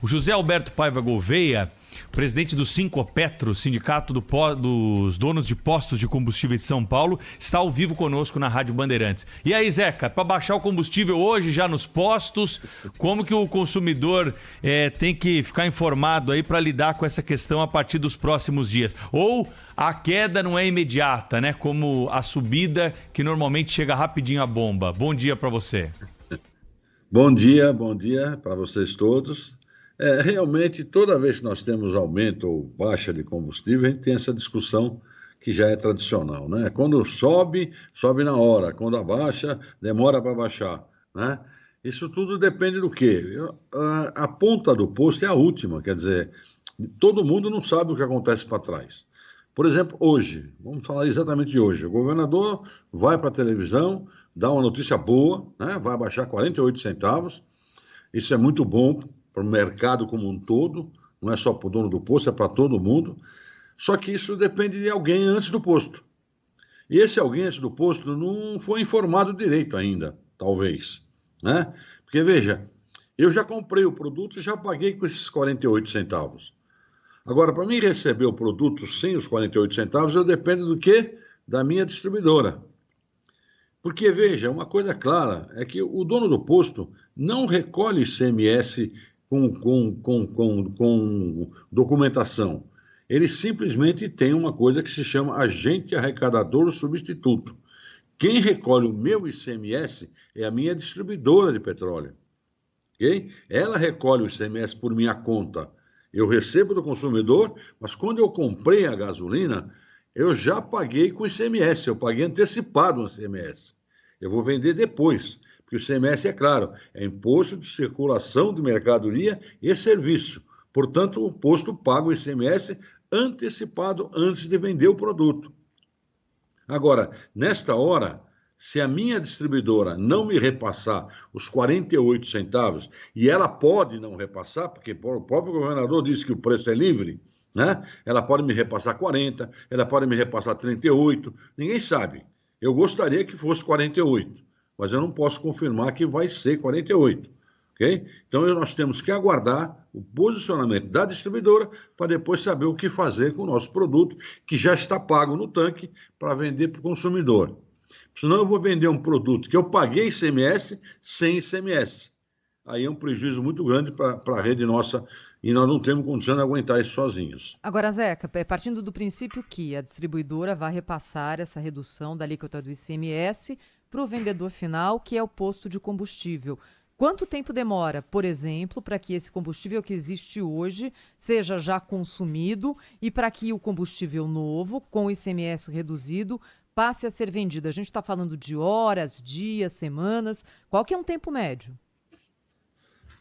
O José Alberto Paiva Gouveia, presidente do Sincopetro, Sindicato dos Donos de Postos de Combustível de São Paulo, está ao vivo conosco na Rádio Bandeirantes. E aí, Zeca, para baixar o combustível hoje já nos postos, como que o consumidor tem que ficar informado aí para lidar com essa questão a partir dos próximos dias? Ou a queda não é imediata, né? Como a subida que normalmente chega rapidinho à bomba. Bom dia para você. Bom dia para vocês todos. Realmente, toda vez que nós temos aumento ou baixa de combustível, a gente tem essa discussão que já é tradicional, né? Quando sobe, sobe na hora. Quando abaixa, demora para baixar, né? Isso tudo depende do quê? A ponta do posto é a última, quer dizer, todo mundo não sabe o que acontece para trás. Por exemplo, hoje, vamos falar exatamente de hoje, o governador vai para a televisão, dá uma notícia boa, né? Vai baixar 48 centavos, isso é muito bom para o mercado como um todo, não é só para o dono do posto, é para todo mundo, só que isso depende de alguém antes do posto. E esse alguém antes do posto não foi informado direito ainda, talvez, né? Porque, veja, eu já comprei o produto e já paguei com esses 48 centavos. Agora, para mim receber o produto sem os 48 centavos, eu dependo do quê? Da minha distribuidora. Porque, veja, uma coisa clara é que o dono do posto não recolhe ICMS com documentação. Ele simplesmente tem uma coisa que se chama agente arrecadador substituto. Quem recolhe o meu ICMS é a minha distribuidora de petróleo. Okay? Ela recolhe o ICMS por minha conta. Eu recebo do consumidor, mas quando eu comprei a gasolina, eu já paguei com ICMS, eu paguei antecipado o ICMS. Eu vou vender depois, porque o ICMS, é claro, é Imposto de Circulação de Mercadoria e Serviço. Portanto, o posto paga o ICMS antecipado antes de vender o produto. Agora, nesta hora, se a minha distribuidora não me repassar os 48 centavos, e ela pode não repassar, porque o próprio governador disse que o preço é livre, né? Ela pode me repassar 40, ela pode me repassar 38, ninguém sabe. Eu gostaria que fosse 48, mas eu não posso confirmar que vai ser 48, ok? Então, nós temos que aguardar o posicionamento da distribuidora para depois saber o que fazer com o nosso produto, que já está pago no tanque para vender para o consumidor. Senão eu vou vender um produto que eu paguei ICMS sem ICMS. Aí é um prejuízo muito grande para a rede nossa e nós não temos condição de aguentar isso sozinhos. Agora, Zeca, partindo do princípio que a distribuidora vai repassar essa redução da alíquota do ICMS para o vendedor final, que é o posto de combustível. Quanto tempo demora, por exemplo, para que esse combustível que existe hoje seja já consumido e para que o combustível novo, com o ICMS reduzido, passe a ser vendido? A gente está falando de horas, dias, semanas. Qual que é um tempo médio?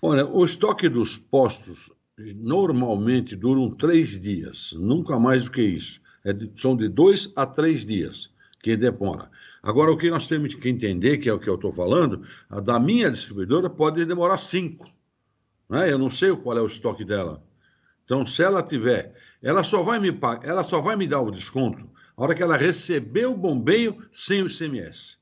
Olha, o estoque dos postos normalmente duram 3 dias, nunca mais do que isso. São de 2 a 3 dias que demora. Agora, o que nós temos que entender, que é o que eu estou falando, a da minha distribuidora pode demorar 5. Né? Eu não sei qual é o estoque dela. Então, se ela tiver, ela só vai me dar o desconto a hora que ela receber o bombeio sem o ICMS.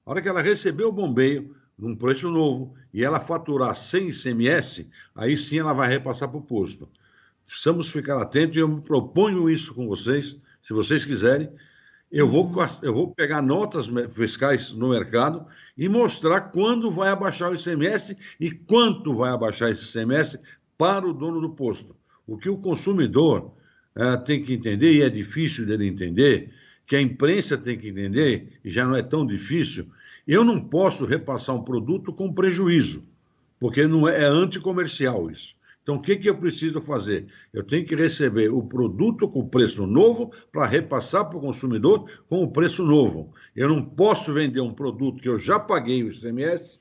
A hora que ela receber o bombeio num preço novo e ela faturar sem ICMS, aí sim ela vai repassar para o posto. Precisamos ficar atentos e eu me proponho isso com vocês, se vocês quiserem. Eu vou pegar notas fiscais no mercado e mostrar quando vai abaixar o ICMS e quanto vai abaixar esse ICMS para o dono do posto. O que o consumidor tem que entender, e é difícil dele entender, que a imprensa tem que entender, e já não é tão difícil, eu não posso repassar um produto com prejuízo, porque não é anticomercial isso. Então, o que eu preciso fazer? Eu tenho que receber o produto com preço novo para repassar para o consumidor com o preço novo. Eu não posso vender um produto que eu já paguei o ICMS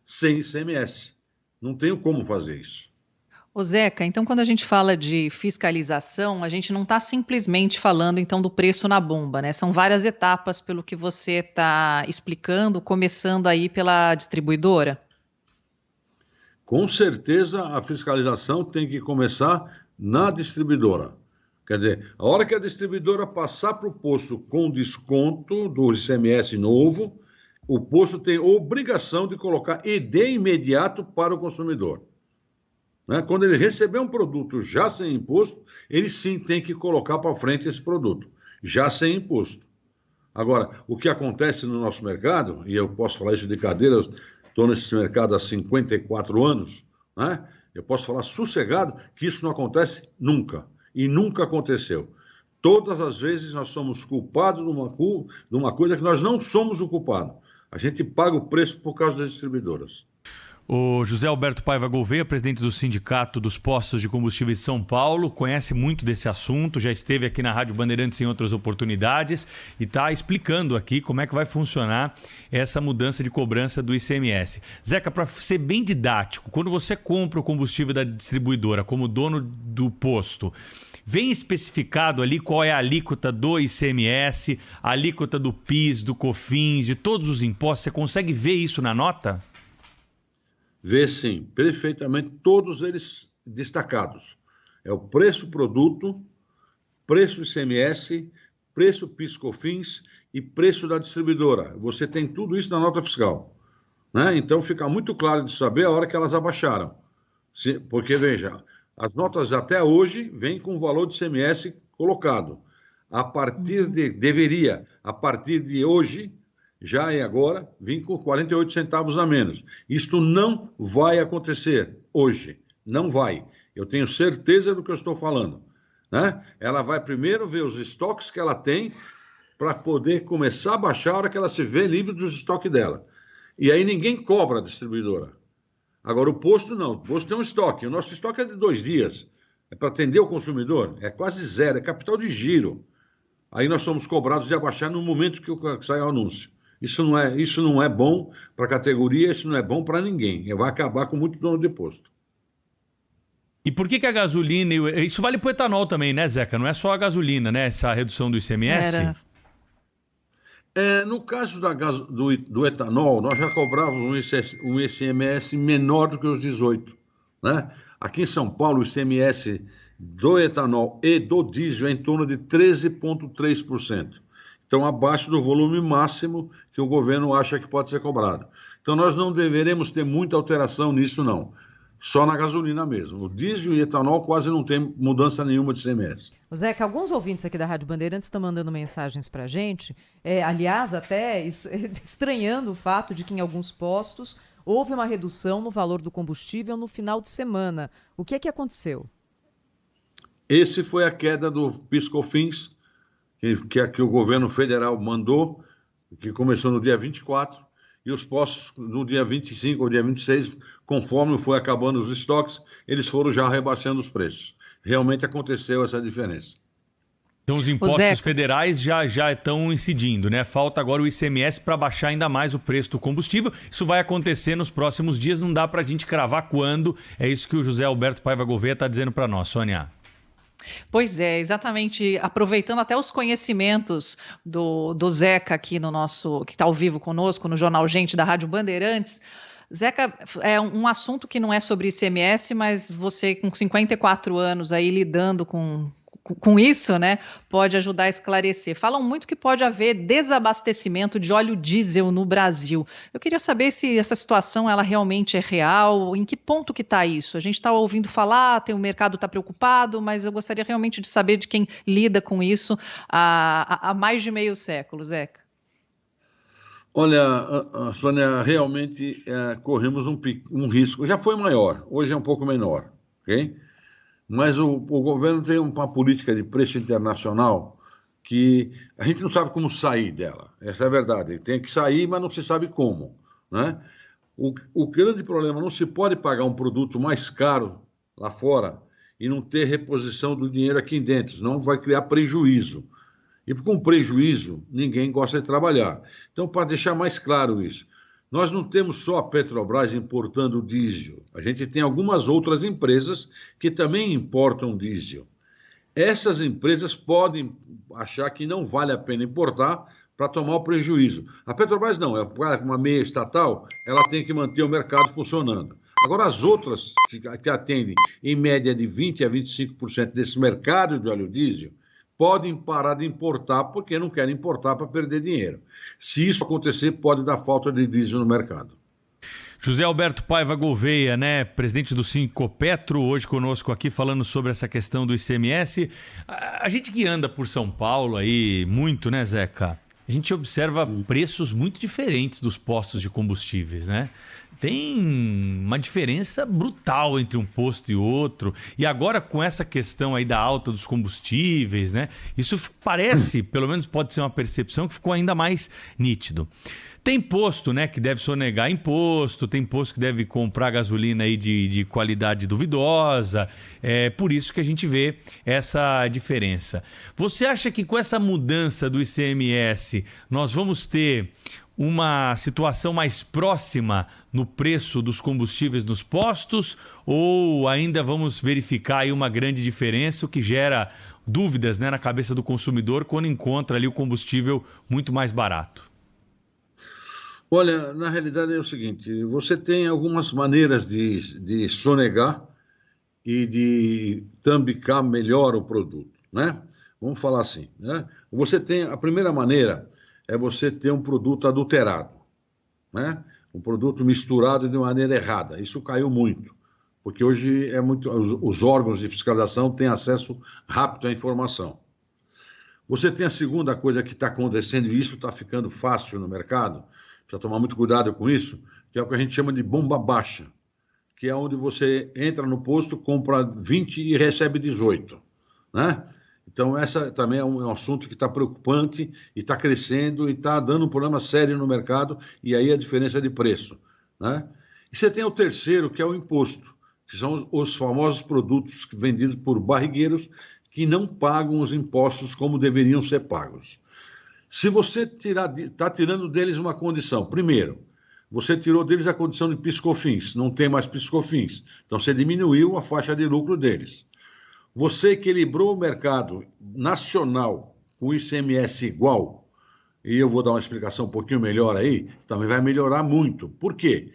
sem ICMS. Não tenho como fazer isso. Ô Zeca, então quando a gente fala de fiscalização, a gente não está simplesmente falando então do preço na bomba, né? São várias etapas pelo que você está explicando, começando aí pela distribuidora. Com certeza a fiscalização tem que começar na distribuidora. Quer dizer, a hora que a distribuidora passar para o posto com desconto do ICMS novo, o posto tem obrigação de colocar e de imediato para o consumidor. né? Quando ele receber um produto já sem imposto, ele sim tem que colocar para frente esse produto, já sem imposto. Agora, o que acontece no nosso mercado, e eu posso falar isso de cadeira, eu estou nesse mercado há 54 anos, né? Eu posso falar sossegado que isso não acontece nunca, e nunca aconteceu. Todas as vezes nós somos culpados de uma coisa que nós não somos o culpado. A gente paga o preço por causa das distribuidoras. O José Alberto Paiva Gouveia, presidente do Sindicato dos Postos de Combustíveis de São Paulo, conhece muito desse assunto, já esteve aqui na Rádio Bandeirantes em outras oportunidades e está explicando aqui como é que vai funcionar essa mudança de cobrança do ICMS. Zeca, para ser bem didático, quando você compra o combustível da distribuidora como dono do posto, vem especificado ali qual é a alíquota do ICMS, a alíquota do PIS, do COFINS, de todos os impostos? Você consegue ver isso na nota? Vê sim, perfeitamente, todos eles destacados. É o preço produto, preço ICMS, preço PIS/COFINS e preço da distribuidora. Você tem tudo isso na nota fiscal, né? Então fica muito claro de saber a hora que elas abaixaram. Porque, veja, as notas até hoje vêm com o valor de ICMS colocado. A partir de hoje, já e agora, vim com 48 centavos a menos. Isto não vai acontecer hoje. Não vai. Eu tenho certeza do que eu estou falando, né? Ela vai primeiro ver os estoques que ela tem para poder começar a baixar a hora que ela se vê livre dos estoques dela. E aí ninguém cobra a distribuidora. Agora, o posto não. O posto tem um estoque. O nosso estoque é de 2 dias. É para atender o consumidor. É quase zero. É capital de giro. Aí nós somos cobrados de abaixar no momento que sai o anúncio. Isso não é bom para a categoria, isso não é bom para ninguém. Vai acabar com muito dono de posto. E por que a gasolina... Isso vale para o etanol também, né, Zeca? Não é só a gasolina, né? Essa redução do ICMS? No caso do etanol, nós já cobrávamos um ICMS menor do que os 18, né? Aqui em São Paulo, o ICMS do etanol e do diesel é em torno de 13,3%. Então, abaixo do volume máximo que o governo acha que pode ser cobrado. Então, nós não deveremos ter muita alteração nisso, não. Só na gasolina mesmo. O diesel e etanol quase não tem mudança nenhuma de ICMS. Zeca, alguns ouvintes aqui da Rádio Bandeirantes estão mandando mensagens para a gente, aliás, até estranhando o fato de que em alguns postos houve uma redução no valor do combustível no final de semana. O que é que aconteceu? Esse foi a queda do PIS/COFINS, que o governo federal mandou, que começou no dia 24, e os postos no dia 25 ou dia 26, conforme foi acabando os estoques, eles foram já rebaixando os preços. Realmente aconteceu essa diferença. Então os impostos federais já estão incidindo, né? Falta agora o ICMS para baixar ainda mais o preço do combustível. Isso vai acontecer nos próximos dias, não dá para a gente cravar quando. É isso que o José Alberto Paiva Gouveia está dizendo para nós, Sônia. Pois é, exatamente, aproveitando até os conhecimentos do Zeca aqui no nosso, que está ao vivo conosco no Jornal Gente da Rádio Bandeirantes. Zeca, é um assunto que não é sobre ICMS, mas você com 54 anos aí lidando com isso, né, pode ajudar a esclarecer. Falam muito que pode haver desabastecimento de óleo diesel no Brasil. Eu queria saber se essa situação ela realmente é real, em que ponto que está isso? A gente está ouvindo falar, o mercado está preocupado, mas eu gostaria realmente de saber de quem lida com isso há mais de meio século, Zeca. Olha, Sônia, realmente corremos um risco. Já foi maior, hoje é um pouco menor, ok? Mas o governo tem uma política de preço internacional que a gente não sabe como sair dela. Essa é a verdade. Tem que sair, mas não se sabe como, né? O grande problema, não se pode pagar um produto mais caro lá fora e não ter reposição do dinheiro aqui dentro, senão vai criar prejuízo. E com prejuízo, ninguém gosta de trabalhar. Então, para deixar mais claro isso, nós não temos só a Petrobras importando diesel. A gente tem algumas outras empresas que também importam diesel. Essas empresas podem achar que não vale a pena importar para tomar o prejuízo. A Petrobras não, é uma meia estatal, ela tem que manter o mercado funcionando. Agora, as outras que atendem em média de 20% a 25% desse mercado de óleo diesel, podem parar de importar porque não querem importar para perder dinheiro. Se isso acontecer, pode dar falta de diesel no mercado. José Alberto Paiva Gouveia, né, presidente do Sincopetro, hoje conosco aqui falando sobre essa questão do ICMS. A gente que anda por São Paulo aí muito, né, Zeca? A gente observa preços muito diferentes dos postos de combustíveis, né? Tem uma diferença brutal entre um posto e outro. E agora com essa questão aí da alta dos combustíveis, né? Isso parece, pelo menos pode ser uma percepção, que ficou ainda mais nítido. Tem posto, né, que deve sonegar imposto, tem posto que deve comprar gasolina aí de qualidade duvidosa. É por isso que a gente vê essa diferença. Você acha que com essa mudança do ICMS nós vamos ter uma situação mais próxima no preço dos combustíveis nos postos, ou ainda vamos verificar aí uma grande diferença, o que gera dúvidas, né, na cabeça do consumidor quando encontra ali o combustível muito mais barato? Olha, na realidade é o seguinte, você tem algumas maneiras de sonegar e de tambicar melhor o produto, né? Vamos falar assim, né? A primeira maneira é você ter um produto adulterado, né? Um produto misturado de maneira errada. Isso caiu muito, porque hoje os órgãos de fiscalização têm acesso rápido à informação. Você tem a segunda coisa que está acontecendo, e isso está ficando fácil no mercado, precisa tomar muito cuidado com isso, que é o que a gente chama de bomba baixa, que é onde você entra no posto, compra 20 e recebe 18, né? Então, essa também é um assunto que está preocupante e está crescendo e está dando um problema sério no mercado, e aí a diferença de preço, né? E você tem o terceiro, que é o imposto, que são os famosos produtos vendidos por barrigueiros que não pagam os impostos como deveriam ser pagos. Se você está tirando deles uma condição, primeiro, você tirou deles a condição de PIS/COFINS, não tem mais PIS/COFINS, então você diminuiu a faixa de lucro deles. Você equilibrou o mercado nacional com o ICMS igual, e eu vou dar uma explicação um pouquinho melhor aí, também vai melhorar muito. Por quê?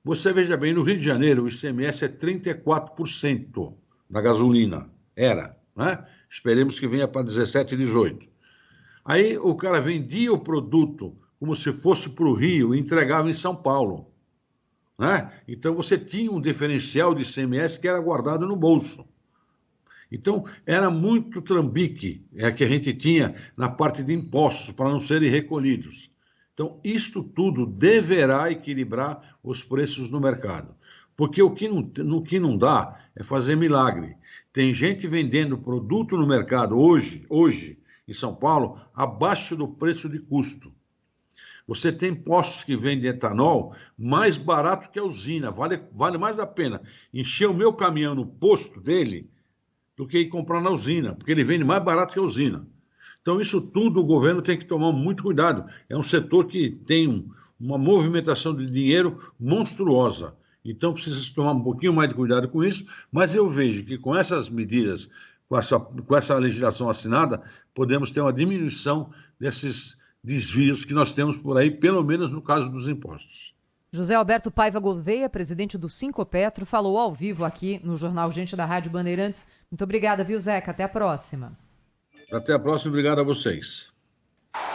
Você veja bem, no Rio de Janeiro o ICMS é 34% da gasolina, era, né? Esperemos que venha para 17, 18. Aí o cara vendia o produto como se fosse para o Rio e entregava em São Paulo, né? Então você tinha um diferencial de ICMS que era guardado no bolso. Então era muito trambique que a gente tinha na parte de impostos para não serem recolhidos. Então isto tudo deverá equilibrar os preços no mercado. Porque o que não dá é fazer milagre. Tem gente vendendo produto no mercado hoje, em São Paulo, abaixo do preço de custo. Você tem postos que vendem etanol mais barato que a usina. Vale mais a pena encher o meu caminhão no posto dele do que ir comprar na usina, porque ele vende mais barato que a usina. Então, isso tudo o governo tem que tomar muito cuidado. É um setor que tem uma movimentação de dinheiro monstruosa. Então, precisa tomar um pouquinho mais de cuidado com isso, mas eu vejo que com essas medidas, com essa legislação assinada, podemos ter uma diminuição desses desvios que nós temos por aí, pelo menos no caso dos impostos. José Alberto Paiva Gouveia, presidente do Sincopetro, falou ao vivo aqui no Jornal Gente da Rádio Bandeirantes. Muito obrigada, viu, Zeca? Até a próxima. Até a próxima, obrigado a vocês.